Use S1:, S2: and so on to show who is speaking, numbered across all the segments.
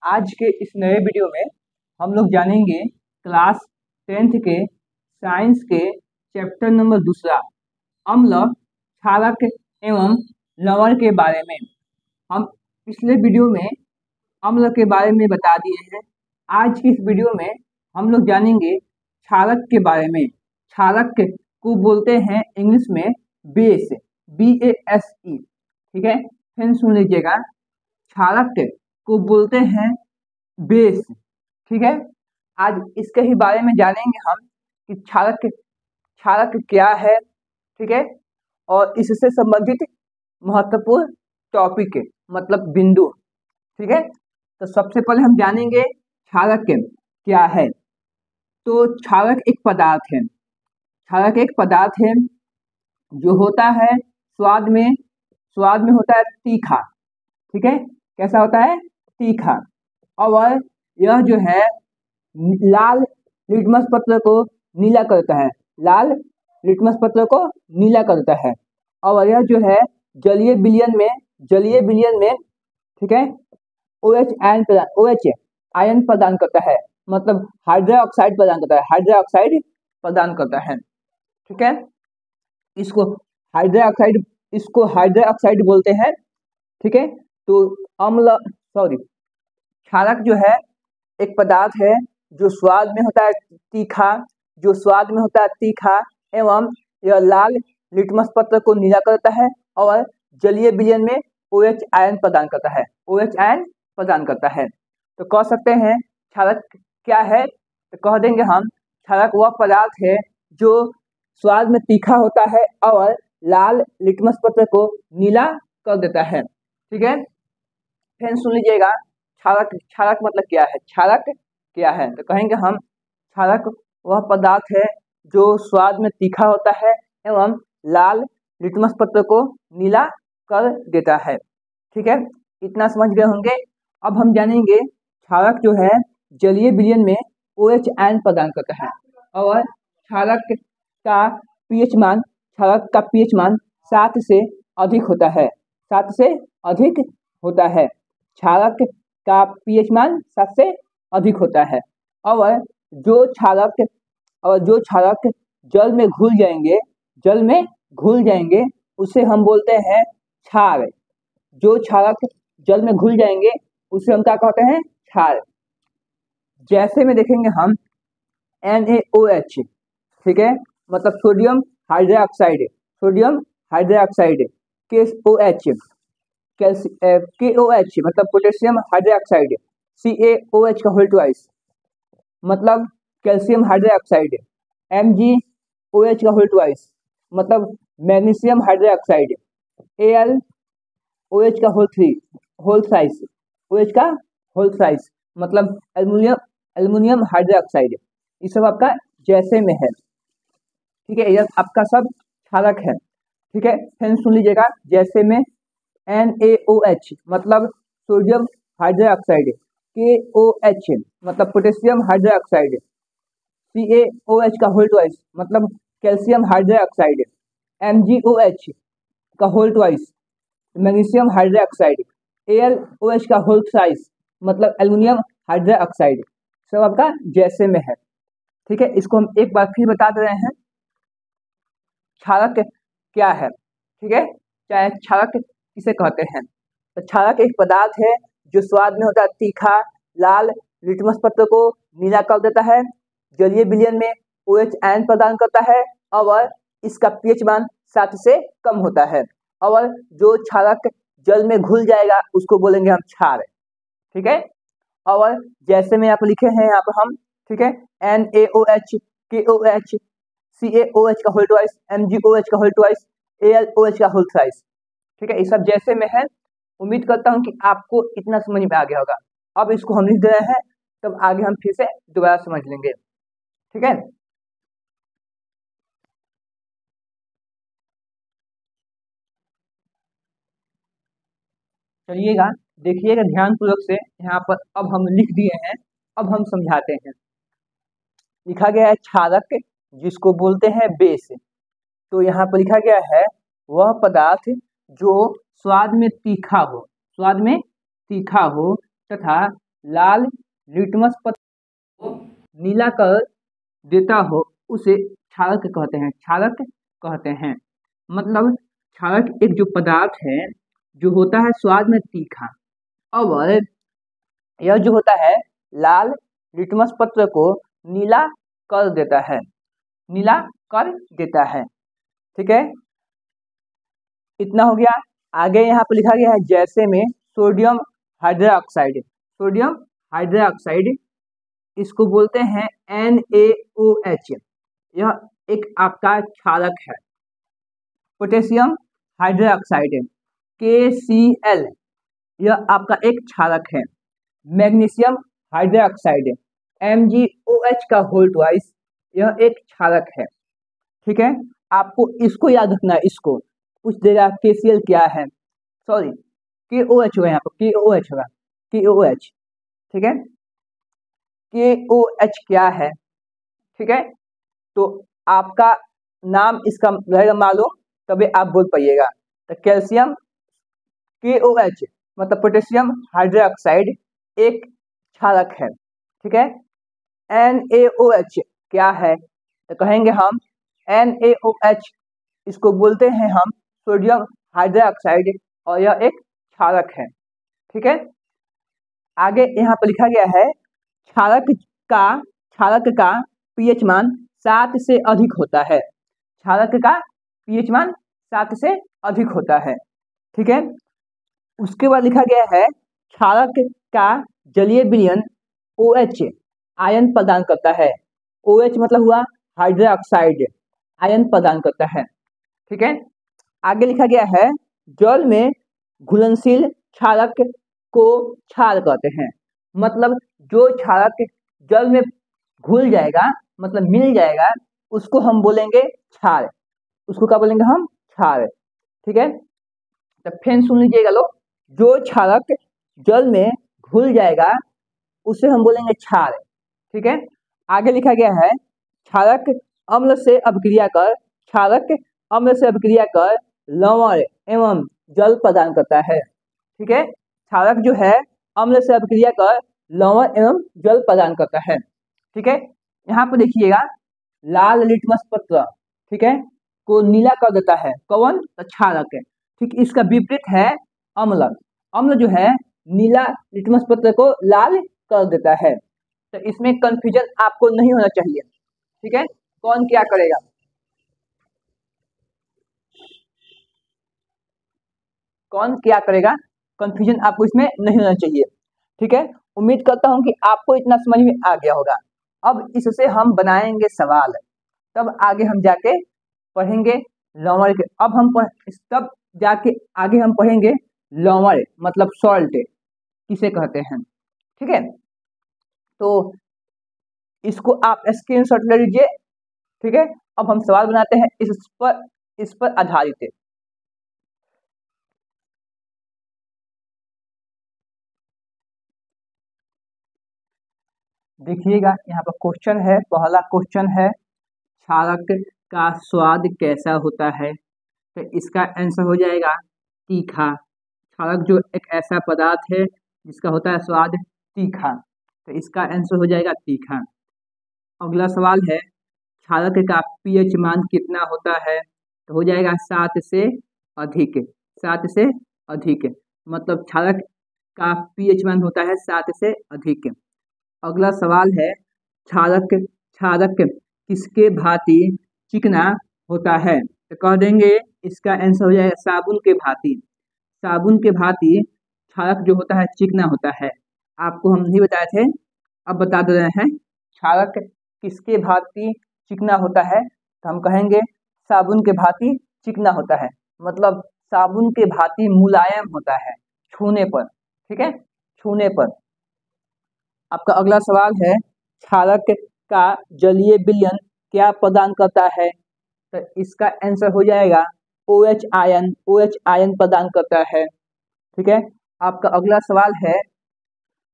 S1: आज के इस नए वीडियो में हम लोग जानेंगे क्लास 10th के साइंस के चैप्टर नंबर 2 अम्ल, क्षारक एवं लवण के बारे में। हम पिछले वीडियो में अम्ल के बारे में बता दिए हैं। आज की इस वीडियो में हम लोग जानेंगे क्षारक के बारे में। क्षारक को बोलते हैं इंग्लिश में बेस, BASE। ठीक है, फिर सुन लीजिएगा, क्षारक को बोलते हैं बेस। ठीक है, आज इसके ही बारे में जानेंगे हम कि क्षारक क्या है। ठीक है, और इससे संबंधित महत्वपूर्ण टॉपिक मतलब बिंदु। ठीक है, तो सबसे पहले हम जानेंगे क्षारक क्या है। तो क्षारक एक पदार्थ है। क्षारक एक पदार्थ है जो होता है स्वाद में होता है तीखा। ठीक है, कैसा होता है? तीखा। और यह जो है लाल लिटमस पत्र को नीला करता है। लाल लिटमस पत्र को नीला करता है। और यह जो है जलीय विलयन में ठीक है OH आयन प्रदान करता है, मतलब हाइड्रोक्साइड प्रदान करता है। ठीक है, इसको हाइड्रोक्साइड बोलते हैं। ठीक है, तो क्षारक जो है एक पदार्थ है जो स्वाद में होता है तीखा, एवं यह लाल लिटमस पत्र को नीला करता है और जलीय विलयन में OH आयन प्रदान करता है। तो कह सकते हैं क्षारक क्या है, तो कह देंगे हम क्षारक वह पदार्थ है जो स्वाद में तीखा होता है और लाल लिटमस पत्र को नीला कर देता है। ठीक है, फिर सुन लीजिएगा, क्षारक मतलब क्या है। क्षारक क्या है तो कहेंगे हम क्षारक वह पदार्थ है जो स्वाद में तीखा होता है एवं लाल लिटमस पत्र को नीला कर देता है। ठीक है, इतना समझ गए होंगे। अब हम जानेंगे क्षारक जो है जलीय विलयन में OH आयन प्रदान करता है और क्षारक का pH मान 7 से अधिक होता है। 7 से अधिक होता है। क्षारक का pH मान 7 से अधिक होता है। और जो क्षारक जल में घुल जाएंगे उसे हम बोलते हैं क्षार। जो क्षारक जल में घुल जाएंगे उसे हम क्या कहते हैं? क्षार। जैसे में देखेंगे हम NaOH। ठीक है, मतलब सोडियम हाइड्रोक्साइड, KOH मतलब पोटेशियम हाइड्रोक्साइड, CaOH का होल ट्वाइस मतलब कैल्शियम हाइड्रोक्साइड, MgOH का होल ट्वाइस मतलब मैग्नीशियम हाइड्रोक्साइड, AlOH का होल थ्राइस मतलब एल्युमिनियम हाइड्रोक्साइड। ये सब आपका जैसे में है। ठीक है, यह आपका सब क्षारक है। ठीक है, फिर सुन लीजिएगा, जैसे में NaOH मतलब सोडियम हाइड्रोक्साइड, KOH मतलब पोटेशियम हाइड्रोक्साइड, CaOH का होल ट्वाइस मतलब कैल्शियम हाइड्रोक्साइड, MgOH का whole twice magnesium hydroxide, AlOH का होल थ्राइस मतलब एल्युमिनियम हाइड्रोक्साइड। सब आपका जैसे में है। ठीक है, इसको हम एक बार फिर बता दे रहे हैं क्षारक क्या है। ठीक है, चाहे क्षारक किसे कहते हैं, तो क्षारक एक पदार्थ है जो स्वाद में होता है तीखा, लाल लिटमस पत्र को नीला कर देता है, जलीय विलयन में OH आयन प्रदान करता है और इसका pH मान 7 से कम होता है। और जो क्षारक जल में घुल जाएगा उसको बोलेंगे हम क्षार। ठीक है, और जैसे में आप लिखे हैं यहाँ पर हम, ठीक है, NaOH, KOH, CaOH का होल ट्वाइस, MgOH का होल ट्वाइस, AlOH का होल थ्राइस। ठीक है, ये सब जैसे में है। उम्मीद करता हूँ कि आपको इतना समझ में आ गया होगा। अब इसको हम लिख दे रहे हैं, तब आगे हम फिर से दोबारा समझ लेंगे। ठीक है, चलिएगा, देखिएगा ध्यानपूर्वक से। यहाँ पर अब हम लिख दिए हैं, अब हम समझाते हैं। लिखा गया है क्षारक जिसको बोलते हैं बेस। तो यहाँ पर लिखा गया है वह पदार्थ जो स्वाद में तीखा हो तथा लाल लिटमस पत्र को नीला कर देता हो उसे क्षारक कहते हैं। क्षारक कहते हैं मतलब क्षारक एक जो पदार्थ है जो होता है स्वाद में तीखा, और यह जो होता है लाल लिटमस पत्र को नीला कर देता है, नीला कर देता है। ठीक है, इतना हो गया। आगे यहाँ पर लिखा गया है जैसे में सोडियम हाइड्रोक्साइड। सोडियम हाइड्रोक्साइड इसको बोलते हैं NaOH, यह एक आपका क्षारक है। पोटेशियम हाइड्रोक्साइड KCl, यह आपका एक क्षारक है। मैग्नीशियम हाइड्रोक्साइड MgOH का होल ट्वाइस, यह एक क्षारक है। ठीक है, आपको इसको याद रखना है। इसको पूछ देगा KCl क्या है, सॉरी KOH होगा, यहाँ पर KOH होगा, KOH। ठीक है, KOH क्या है। ठीक है, तो आपका नाम इसका रहेगा मालूम, तभी आप बोल पाइएगा। तो कैल्शियम KOH मतलब पोटेशियम हाइड्रोक्साइड एक क्षारक है। ठीक है, NaOH क्या है, तो कहेंगे हम NaOH इसको बोलते हैं हम सोडियम हाइड्रोक्साइड, और यह एक क्षारक है। ठीक है, आगे यहाँ पर लिखा गया है क्षारक का pH मान 7 से अधिक होता है। क्षारक का pH मान 7 से अधिक होता है। ठीक है, उसके बाद लिखा गया है क्षारक का जलीय विलयन OH आयन प्रदान करता है। OH मतलब हुआ हाइड्रोक्साइड, आयन प्रदान करता है। ठीक है, आगे लिखा गया है जल में घुलनशील क्षारक को क्षार कहते हैं। मतलब जो क्षारक जल में घुल जाएगा, मतलब मिल जाएगा, उसको हम बोलेंगे क्षार। उसको क्या बोलेंगे हम, क्षार। ठीक है, तो फिर सुन लीजिएगा लोग, जो क्षारक जल में घुल जाएगा उसे हम बोलेंगे क्षार। ठीक है, आगे लिखा गया है क्षारक अम्ल से अभिक्रिया कर लवण एवं जल प्रदान करता है। ठीक है, क्षारक जो है अम्ल से अभिक्रिया कर लवण एवं जल प्रदान करता है। ठीक है, यहाँ पर देखिएगा लाल लिटमस पत्र, ठीक है, को नीला कर देता है। कौन, क्षारक है। ठीक, इसका विपरीत है अम्ल। अम्ल जो है नीला लिटमस पत्र को लाल कर देता है। तो इसमें कंफ्यूजन आपको नहीं होना चाहिए। ठीक है, कौन क्या करेगा, कौन क्या करेगा, कंफ्यूजन आपको इसमें नहीं होना चाहिए। ठीक है, उम्मीद करता हूं कि आपको इतना समझ में आ गया होगा। अब इससे हम बनाएंगे सवाल, तब आगे हम जाके पढ़ेंगे लवण के। अब हम तब जाके आगे हम पढ़ेंगे लवण मतलब सॉल्ट किसे कहते हैं। ठीक है, तो इसको आप स्क्रीनशॉट ले लीजिए। ठीक है, अब हम सवाल बनाते हैं इस पर आधारित। देखिएगा यहाँ पर क्वेश्चन है, पहला क्वेश्चन है क्षारक का स्वाद कैसा होता है। तो इसका आंसर हो जाएगा तीखा। क्षारक जो एक ऐसा पदार्थ है जिसका होता है स्वाद तीखा, तो इसका आंसर हो जाएगा तीखा। अगला सवाल है क्षारक का pH मान कितना होता है, तो हो जाएगा 7 से अधिक। 7 से अधिक मतलब क्षारक का pH मान होता है 7 से अधिक। अगला सवाल है क्षारक किसके भांति चिकना होता है, तो कह देंगे इसका आंसर हो जाएगा साबुन के भांति। साबुन के भांति क्षारक जो होता है चिकना होता है। आपको हम नहीं बताए थे, अब बता दे रहे हैं क्षारक किसके भांति चिकना होता है, तो हम कहेंगे साबुन के भांति चिकना होता है। मतलब साबुन के भांति मुलायम होता है छूने पर। ठीक है, छूने पर। आपका अगला सवाल है क्षारक का जलीय विलयन क्या प्रदान करता है, तो इसका आंसर हो जाएगा OH आयन। OH आयन प्रदान करता है। ठीक है, आपका अगला सवाल है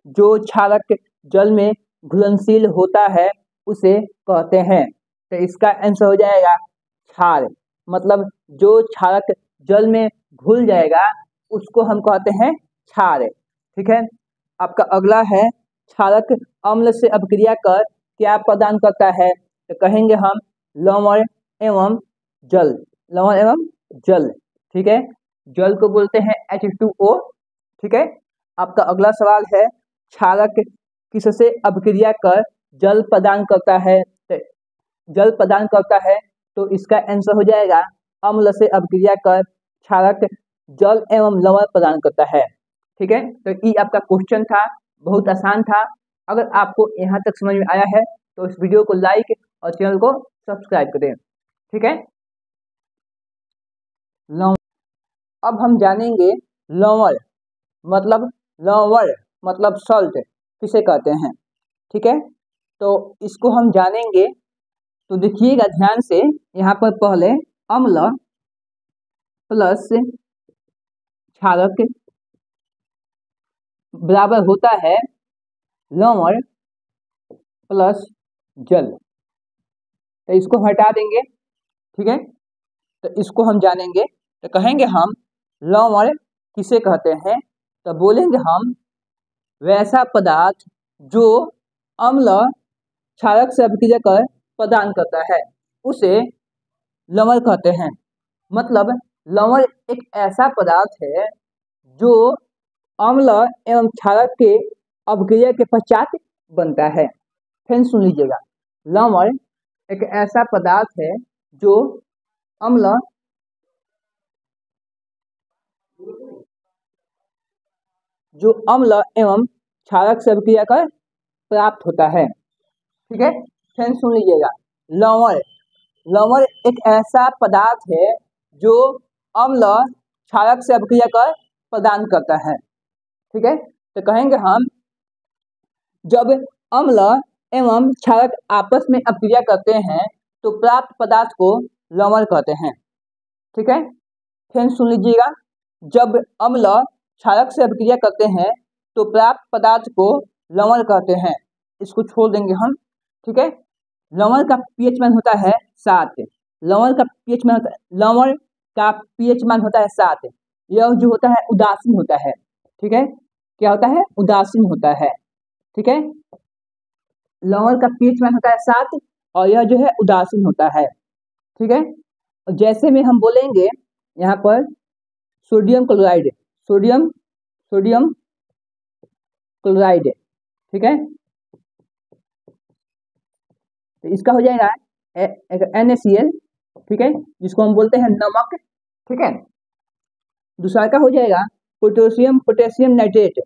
S1: जो क्षारक जल में घुलनशील होता है उसे कहते हैं, तो इसका आंसर हो जाएगा क्षार। मतलब जो क्षारक जल में घुल जाएगा उसको हम कहते हैं क्षार। ठीक है, आपका अगला है क्षारक अम्ल से अभिक्रिया कर क्या प्रदान करता है? तो कहेंगे हम लवण एवं जल। लवण एवं जल, ठीक है। जल को बोलते हैं H2O, ठीक है। आपका अगला सवाल है क्षारक किससे अभिक्रिया कर जल प्रदान करता है? जल प्रदान करता है तो इसका आंसर हो जाएगा अम्ल से अभिक्रिया कर क्षारक जल एवं लवण प्रदान करता है, ठीक है। तो ये आपका क्वेश्चन था, बहुत आसान था। अगर आपको यहाँ तक समझ में आया है तो इस वीडियो को लाइक और चैनल को सब्सक्राइब करें, ठीक है। अब हम जानेंगे लवण मतलब सॉल्ट किसे कहते हैं, ठीक है। तो इसको हम जानेंगे, तो देखिएगा ध्यान से। यहाँ पर पहले अम्ल प्लस क्षारक बराबर होता है लवण प्लस जल। तो इसको हटा देंगे, ठीक है। तो इसको हम जानेंगे, तो कहेंगे हम लवण किसे कहते हैं? तो बोलेंगे हम वैसा पदार्थ जो अम्ल क्षारक से अभिक्रिया कर प्रदान करता है उसे लवण कहते हैं। मतलब लवण एक ऐसा पदार्थ है जो अम्ल एवं क्षारक के अभिक्रिया के पश्चात बनता है। फिर सुन लीजिएगा, लवण एक ऐसा पदार्थ है जो अम्ल एवं क्षारक से अभिक्रिया कर प्राप्त होता है, ठीक है। फिर सुन लीजिएगा, लवण एक ऐसा पदार्थ है जो अम्ल क्षारक से अभिक्रिया कर प्रदान करता है, ठीक है। तो कहेंगे हम जब अम्ल एवं क्षारक आपस में अभिक्रिया करते हैं तो प्राप्त पदार्थ को लवण कहते हैं, ठीक है। फिर सुन लीजिएगा, जब अम्ल क्षारक से अभिक्रिया करते हैं तो प्राप्त पदार्थ को लवण कहते हैं। इसको छोड़ देंगे हम, ठीक है। लवण का पीएच मान होता है 7। लवण का पीएच मान होता है 7। यह जो होता है उदासीन होता है, ठीक है। क्या होता है? उदासीन होता है, ठीक है। लवण का पीएच मान होता है 7 और यह जो है उदासीन होता है, ठीक है। जैसे में हम बोलेंगे यहाँ पर सोडियम क्लोराइड, सोडियम क्लोराइड, ठीक है। तो इसका हो जाएगा NaCl, ठीक है, जिसको हम बोलते हैं नमक, ठीक है। दूसरा का हो जाएगा पोटेशियम नाइट्रेट,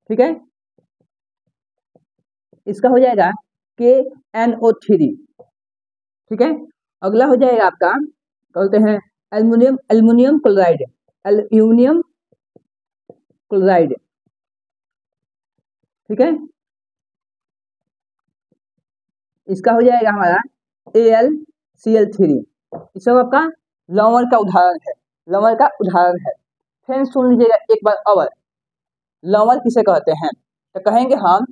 S1: ठीक है। इसका हो जाएगा KNO3, ठीक है। अगला हो जाएगा आपका, बोलते हैं एल्युमिनियम क्लोराइड, ठीक है। इसका हो जाएगा हमारा AlCl3। ये सब आपका लवण का उदाहरण है। फिर सुन लीजिएगा एक बार और, लवण किसे कहते हैं? तो कहेंगे हम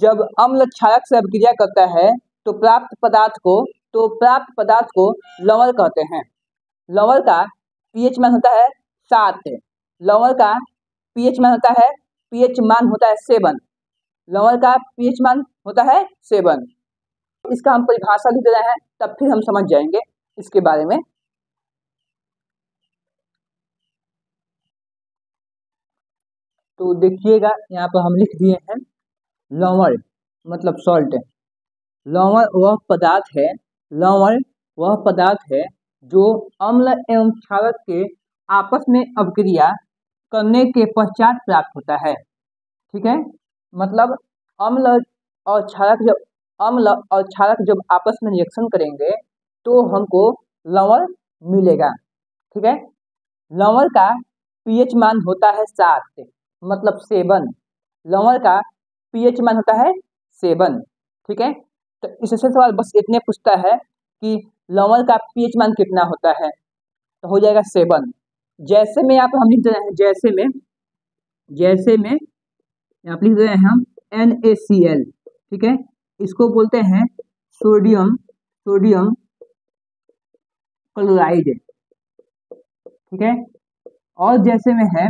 S1: जब अम्ल क्षारक से अभिक्रिया करता है तो प्राप्त पदार्थ को लवण कहते हैं। लवण का पीएच मान होता है 7। लवण का पीएच मान होता है 7। लवण का पीएच मान होता है 7। इसका हम परिभाषा भी दे रहे हैं, तब फिर हम समझ जाएंगे इसके बारे में। तो देखिएगा यहाँ पर हम लिख दिए हैं लवण मतलब सॉल्ट। लवण वह पदार्थ है जो अम्ल एवं क्षारक के आपस में अभिक्रिया करने के पश्चात प्राप्त होता है, ठीक है। मतलब अम्ल और क्षारक जब आपस में रिएक्शन करेंगे तो हमको लवण मिलेगा, ठीक है। लवण का पीएच मान होता है 7, मतलब 7। लवण का पीएच मान होता है 7, ठीक है। तो इससे सवाल बस इतने पूछता है कि लवण का पीएच मान कितना होता है, तो हो जाएगा 7। जैसे में यहाँ पर हम लिख रहे हैं, जैसे में यहाँ पर लिख रहे हैं हम NaCl, ठीक है। इसको बोलते हैं सोडियम क्लोराइड, ठीक है। और जैसे में है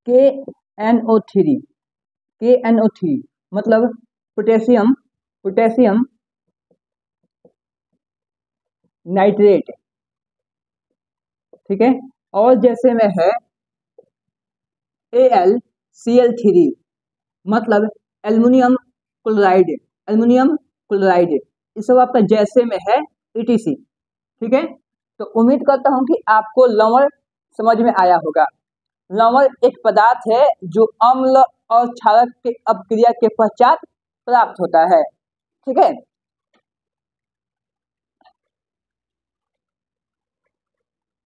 S1: KNO3, KNO3 मतलब पोटेशियम पोटेशियम नाइट्रेट, ठीक है। और जैसे में है AlCl3 मतलब एल्युमिनियम क्लोराइड, एल्युमिनियम क्लोराइड, ये सब आपका जैसे में है ETC, ठीक है। तो उम्मीद करता हूं कि आपको लवण समझ में आया होगा। लवण एक पदार्थ है जो अम्ल और क्षारक के अपक्रिया के पश्चात प्राप्त होता है, ठीक है।